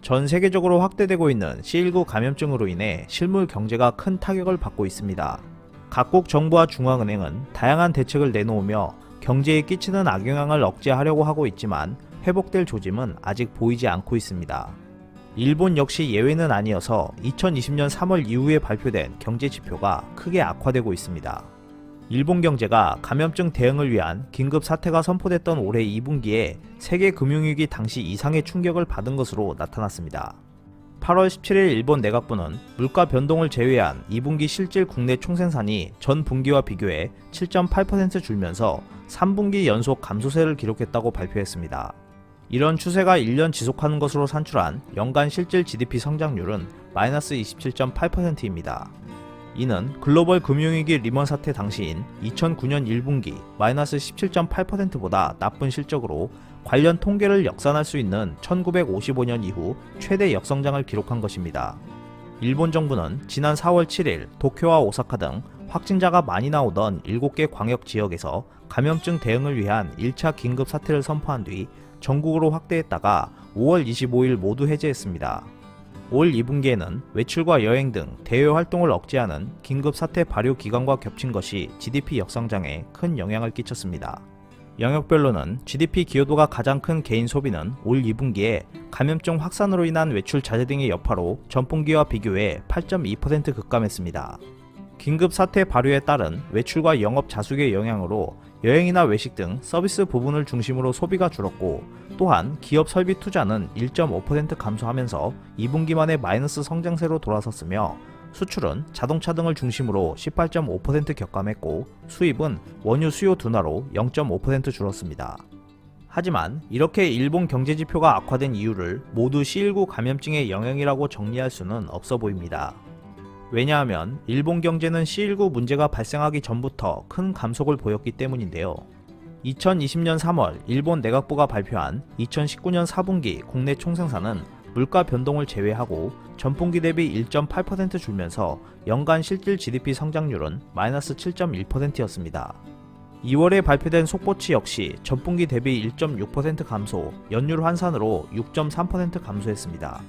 전 세계적으로 확대되고 있는 C19 감염증으로 인해 실물 경제가 큰 타격을 받고 있습니다. 각국 정부와 중앙은행은 다양한 대책을 내놓으며 경제에 끼치는 악영향을 억제하려고 하고 있지만 회복될 조짐은 아직 보이지 않고 있습니다. 일본 역시 예외는 아니어서 2020년 3월 이후에 발표된 경제 지표가 크게 악화되고 있습니다. 일본 경제가 감염증 대응을 위한 긴급 사태가 선포됐던 올해 2분기에 세계 금융위기 당시 이상의 충격을 받은 것으로 나타났습니다. 8월 17일 일본 내각부는 물가 변동을 제외한 2분기 실질 국내 총생산이 전 분기와 비교해 7.8% 줄면서 3분기 연속 감소세를 기록했다고 발표했습니다. 이런 추세가 1년 지속하는 것으로 산출한 연간 실질 GDP 성장률은 마이너스 27.8%입니다. 이는 글로벌 금융위기 리먼 사태 당시인 2009년 1분기 마이너스 17.8%보다 나쁜 실적으로 관련 통계를 역산할 수 있는 1955년 이후 최대 역성장을 기록한 것입니다. 일본 정부는 지난 4월 7일 도쿄와 오사카 등 확진자가 많이 나오던 7개 광역 지역에서 감염증 대응을 위한 1차 긴급 사태를 선포한 뒤 전국으로 확대했다가 5월 25일 모두 해제했습니다. 올 2분기에는 외출과 여행 등 대외 활동을 억제하는 긴급 사태 발효 기간과 겹친 것이 GDP 역성장에 큰 영향을 끼쳤습니다. 영역별로는 GDP 기여도가 가장 큰 개인 소비는 올 2분기에 감염증 확산으로 인한 외출 자제 등의 여파로 전분기와 비교해 8.2% 급감했습니다. 긴급 사태 발효에 따른 외출과 영업 자숙의 영향으로 여행이나 외식 등 서비스 부분을 중심으로 소비가 줄었고, 또한 기업 설비 투자는 1.5% 감소하면서 2분기 만에 마이너스 성장세로 돌아섰으며, 수출은 자동차 등을 중심으로 18.5% 격감했고, 수입은 원유 수요 둔화로 0.5% 줄었습니다. 하지만 이렇게 일본 경제지표가 악화된 이유를 모두 C19 감염증의 영향이라고 정리할 수는 없어 보입니다. 왜냐하면 일본 경제는 C19 문제가 발생하기 전부터 큰 감속을 보였기 때문인데요. 2020년 3월 일본 내각부가 발표한 2019년 4분기 국내 총생산은 물가 변동을 제외하고 전분기 대비 1.8% 줄면서 연간 실질 GDP 성장률은 마이너스 7.1%였습니다. 2월에 발표된 속보치 역시 전분기 대비 1.6% 감소, 연율 환산으로 6.3% 감소했습니다.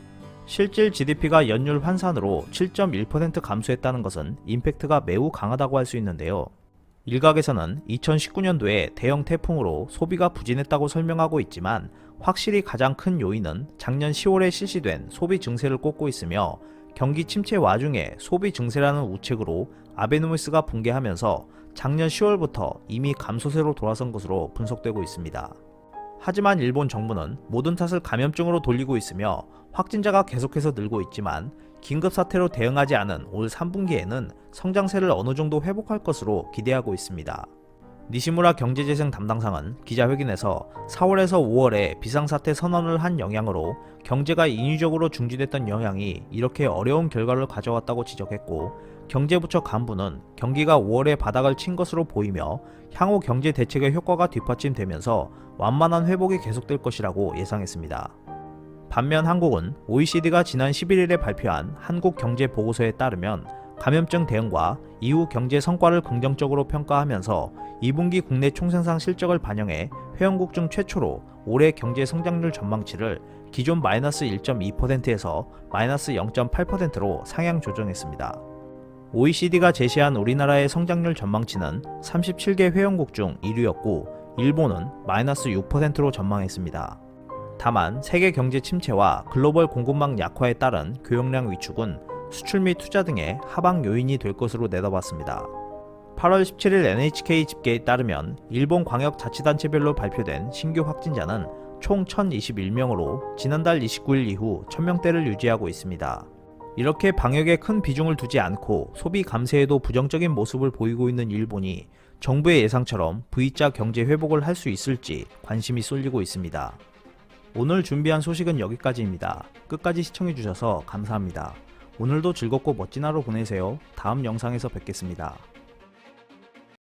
실질 GDP가 연율 환산으로 7.1% 감소했다는 것은 임팩트가 매우 강하다고 할 수 있는데요. 일각에서는 2019년도에 대형 태풍으로 소비가 부진했다고 설명하고 있지만, 확실히 가장 큰 요인은 작년 10월에 실시된 소비 증세를 꼽고 있으며, 경기 침체 와중에 소비 증세라는 우책으로 아베노미스가 붕괴하면서 작년 10월부터 이미 감소세로 돌아선 것으로 분석되고 있습니다. 하지만 일본 정부는 모든 탓을 감염증으로 돌리고 있으며 확진자가 계속해서 늘고 있지만, 긴급사태로 대응하지 않은 올 3분기에는 성장세를 어느 정도 회복할 것으로 기대하고 있습니다. 니시무라 경제재생 담당상은 기자회견에서 4월에서 5월에 비상사태 선언을 한 영향으로 경제가 인위적으로 중지됐던 영향이 이렇게 어려운 결과를 가져왔다고 지적했고, 경제부처 간부는 경기가 5월에 바닥을 친 것으로 보이며 향후 경제 대책의 효과가 뒷받침되면서 완만한 회복이 계속될 것이라고 예상했습니다. 반면 한국은 OECD가 지난 11일에 발표한 한국 경제 보고서에 따르면 감염증 대응과 이후 경제 성과를 긍정적으로 평가하면서 2분기 국내 총생산 실적을 반영해 회원국 중 최초로 올해 경제 성장률 전망치를 기존 마이너스 1.2%에서 마이너스 0.8%로 상향 조정했습니다. OECD가 제시한 우리나라의 성장률 전망치는 37개 회원국 중 1위였고, 일본은 마이너스 6%로 전망했습니다. 다만 세계 경제 침체와 글로벌 공급망 약화에 따른 교역량 위축은 수출 및 투자 등의 하방 요인이 될 것으로 내다봤습니다. 8월 17일 NHK 집계에 따르면 일본 광역자치단체별로 발표된 신규 확진자는 총 1021명으로 지난달 29일 이후 1000명대를 유지하고 있습니다. 이렇게 방역에 큰 비중을 두지 않고 소비 감세에도 부정적인 모습을 보이고 있는 일본이 정부의 예상처럼 V자 경제 회복을 할 수 있을지 관심이 쏠리고 있습니다. 오늘 준비한 소식은 여기까지입니다. 끝까지 시청해주셔서 감사합니다. 오늘도 즐겁고 멋진 하루 보내세요. 다음 영상에서 뵙겠습니다.